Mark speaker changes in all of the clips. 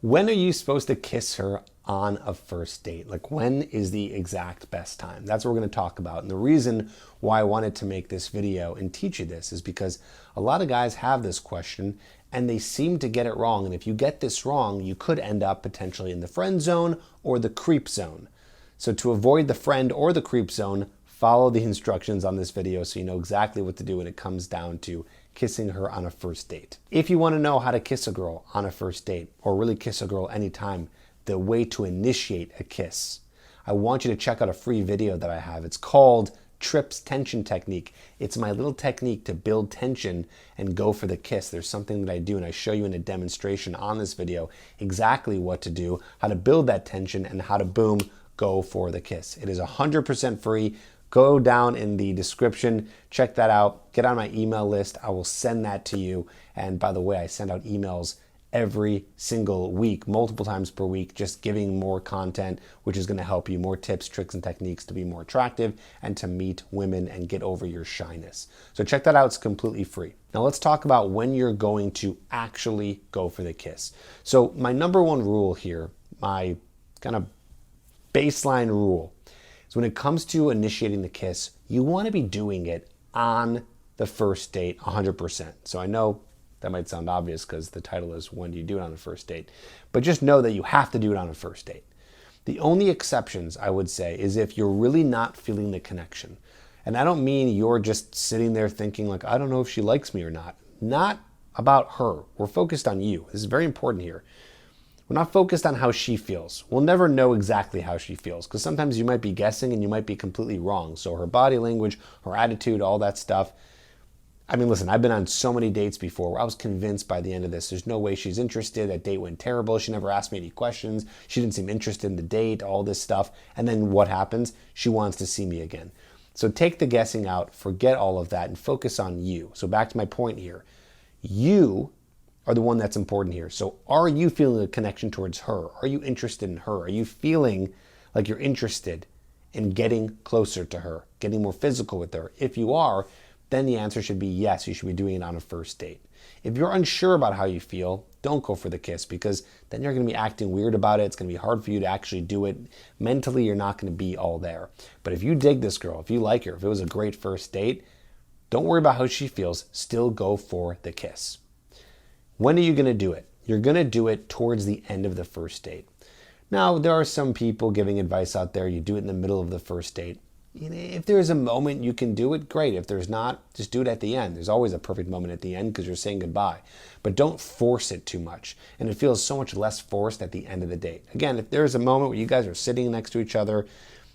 Speaker 1: When are you supposed to kiss her on a first date? Like, when is the exact best time? That's what we're going to talk about. And the reason why I wanted to make this video and teach you this is because a lot of guys have this question and they seem to get it wrong. And if you get this wrong, you could end up potentially in the friend zone or the creep zone. So to avoid the friend or the creep zone, follow the instructions on this video so you know exactly what to do when it comes down to kissing her on a first date. If you want to know how to kiss a girl on a first date, or really kiss a girl anytime, the way to initiate a kiss, I want you to check out a free video that I have. It's called Tripp's Tension Technique. It's my little technique to build tension and go for the kiss. There's something that I do, and I show you in a demonstration on this video exactly what to do, how to build that tension, and how to, boom, go for the kiss. It is 100% free. Go down in the description, check that out, get on my email list. I will send that to you. And by the way, I send out emails every single week, multiple times per week, just giving more content, which is going to help you, more tips, tricks, and techniques to be more attractive and to meet women and get over your shyness. So check that out. It's completely free. Now let's talk about when you're going to actually go for the kiss. So my number one rule here, my kind of baseline rule, so when it comes to initiating the kiss, you want to be doing it on the first date 100%. So I know that might sound obvious because the title is When Do You Do It on a First Date? But just know that you have to do it on a first date. The only exceptions, I would say, is if you're really not feeling the connection. And I don't mean you're just sitting there thinking like, I don't know if she likes me or not. Not about her. We're focused on you. This is very important here. We're not focused on how she feels. We'll never know exactly how she feels because sometimes you might be guessing and you might be completely wrong. So her body language, her attitude, all that stuff. I mean, listen, I've been on so many dates before where I was convinced by the end of this, there's no way she's interested. That date went terrible. She never asked me any questions. She didn't seem interested in the date, all this stuff. And then what happens? She wants to see me again. So take the guessing out, forget all of that, and focus on you. So back to my point here. You are the one that's important here. So are you feeling a connection towards her? Are you interested in her? Are you feeling like you're interested in getting closer to her, getting more physical with her? If you are, then the answer should be yes, you should be doing it on a first date. If you're unsure about how you feel, don't go for the kiss because then you're going to be acting weird about it. It's going to be hard for you to actually do it. Mentally, you're not going to be all there. But if you dig this girl, if you like her, if it was a great first date, don't worry about how she feels. Still go for the kiss. When are you going to do it? You're going to do it towards the end of the first date. Now, there are some people giving advice out there. You do it in the middle of the first date. If there's a moment you can do it, great. If there's not, just do it at the end. There's always a perfect moment at the end because you're saying goodbye. But don't force it too much. And it feels so much less forced at the end of the date. Again, if there's a moment where you guys are sitting next to each other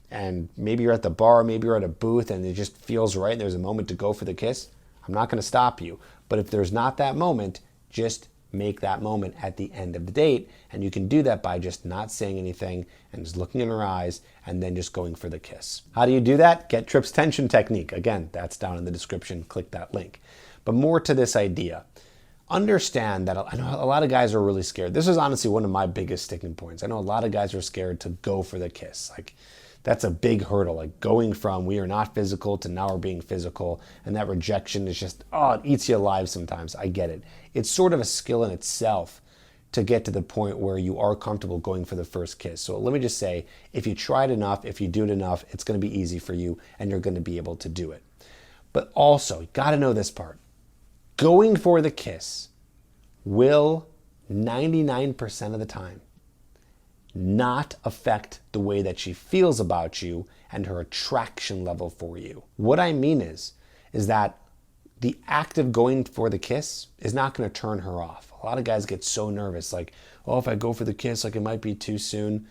Speaker 1: and maybe you're at the bar, maybe you're at a booth and it just feels right and there's a moment to go for the kiss, I'm not going to stop you. But if there's not that moment, just make that moment at the end of the date. And you can do that by just not saying anything and just looking in her eyes and then just going for the kiss. How do you do that? Get Tripp's Tension Technique. Again, that's down in the description. Click that link. But more to this idea. Understand that I know a lot of guys are really scared. This is honestly one of my biggest sticking points. I know a lot of guys are scared to go for the kiss. Like, that's a big hurdle, like going from we are not physical to now we're being physical, and that rejection is just, it eats you alive sometimes. I get it. It's sort of a skill in itself to get to the point where you are comfortable going for the first kiss. So let me just say, if you try it enough, if you do it enough, it's going to be easy for you and you're going to be able to do it. But also, you got to know this part. Going for the kiss will 99% of the time not affect the way that she feels about you and her attraction level for you. What I mean is that the act of going for the kiss is not going to turn her off. A lot of guys get so nervous, like, oh, if I go for the kiss, like it might be too soon.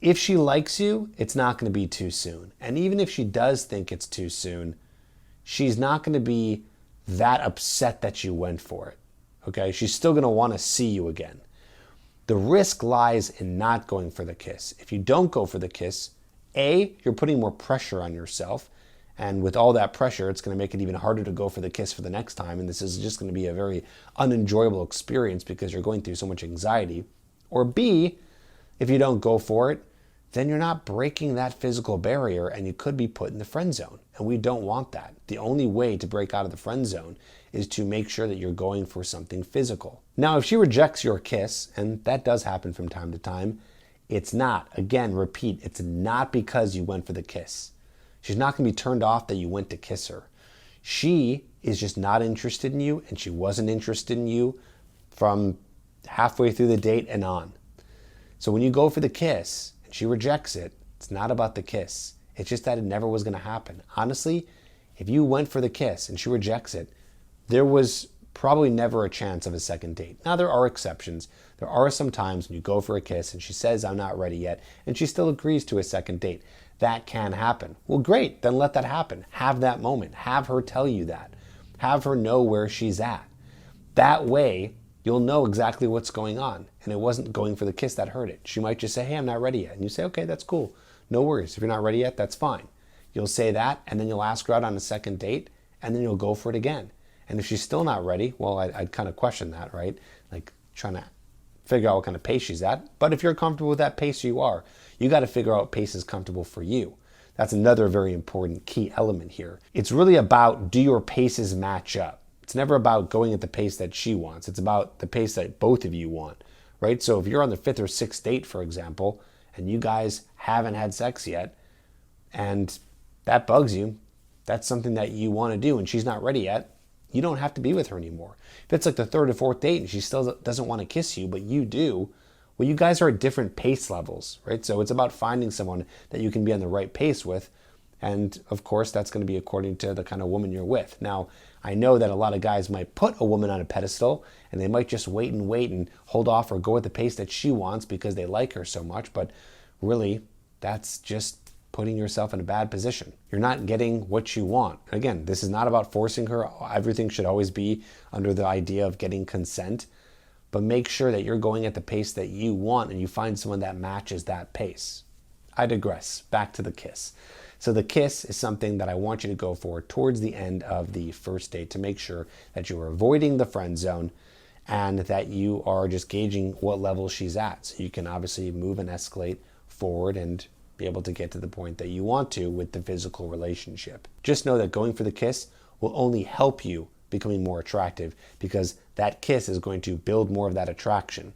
Speaker 1: If she likes you, it's not going to be too soon. And even if she does think it's too soon, she's not going to be that upset that you went for it. Okay? She's still going to want to see you again. The risk lies in not going for the kiss. If you don't go for the kiss, A, you're putting more pressure on yourself. And with all that pressure, it's going to make it even harder to go for the kiss for the next time. And this is just going to be a very unenjoyable experience because you're going through so much anxiety. Or B, if you don't go for it, then you're not breaking that physical barrier and you could be put in the friend zone. And we don't want that. The only way to break out of the friend zone is to make sure that you're going for something physical. Now, if she rejects your kiss, and that does happen from time to time, it's not, again, repeat, it's not because you went for the kiss. She's not going to be turned off that you went to kiss her. She is just not interested in you, and she wasn't interested in you from halfway through the date and on. So when you go for the kiss and she rejects it, it's not about the kiss. It's just that it never was going to happen. Honestly, if you went for the kiss and she rejects it, there was probably never a chance of a second date. Now, there are exceptions. There are some times when you go for a kiss and she says, I'm not ready yet, and she still agrees to a second date. That can happen. Well, great. Then let that happen. Have that moment. Have her tell you that. Have her know where she's at. That way, you'll know exactly what's going on. And it wasn't going for the kiss that hurt it. She might just say, hey, I'm not ready yet. And you say, okay, that's cool. No worries. If you're not ready yet, that's fine. You'll say that, and then you'll ask her out on a second date, and then you'll go for it again. And if she's still not ready, well, I'd kind of question that, right? Like trying to figure out what kind of pace she's at. But if you're comfortable with that pace you are, you got to figure out what pace is comfortable for you. That's another very important key element here. It's really about, do your paces match up? It's never about going at the pace that she wants. It's about the pace that both of you want, right? So if you're on the 5th or 6th date, for example, and you guys haven't had sex yet, and that bugs you, that's something that you want to do, and she's not ready yet, you don't have to be with her anymore. If it's like the 3rd or 4th date and she still doesn't want to kiss you, but you do, well, you guys are at different pace levels, right? So it's about finding someone that you can be on the right pace with. And of course, that's going to be according to the kind of woman you're with. Now, I know that a lot of guys might put a woman on a pedestal and they might just wait and hold off or go at the pace that she wants because they like her so much. But really, that's just putting yourself in a bad position. You're not getting what you want. Again, this is not about forcing her. Everything should always be under the idea of getting consent. But make sure that you're going at the pace that you want and you find someone that matches that pace. I digress. Back to the kiss. So the kiss is something that I want you to go for towards the end of the first date to make sure that you are avoiding the friend zone and that you are just gauging what level she's at. So you can obviously move and escalate forward and be able to get to the point that you want to with the physical relationship. Just know that going for the kiss will only help you becoming more attractive because that kiss is going to build more of that attraction.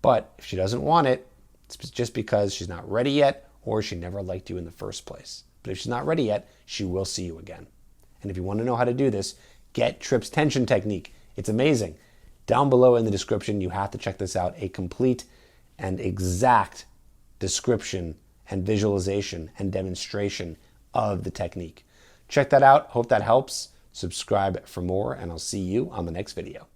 Speaker 1: But if she doesn't want it, it's just because she's not ready yet or she never liked you in the first place. But if she's not ready yet, she will see you again. And if you want to know how to do this, get Tripp's tension technique. It's amazing. Down below in the description, you have to check this out. A complete and exact description and visualization and demonstration of the technique. Check that out. Hope that helps. Subscribe for more, and I'll see you on the next video.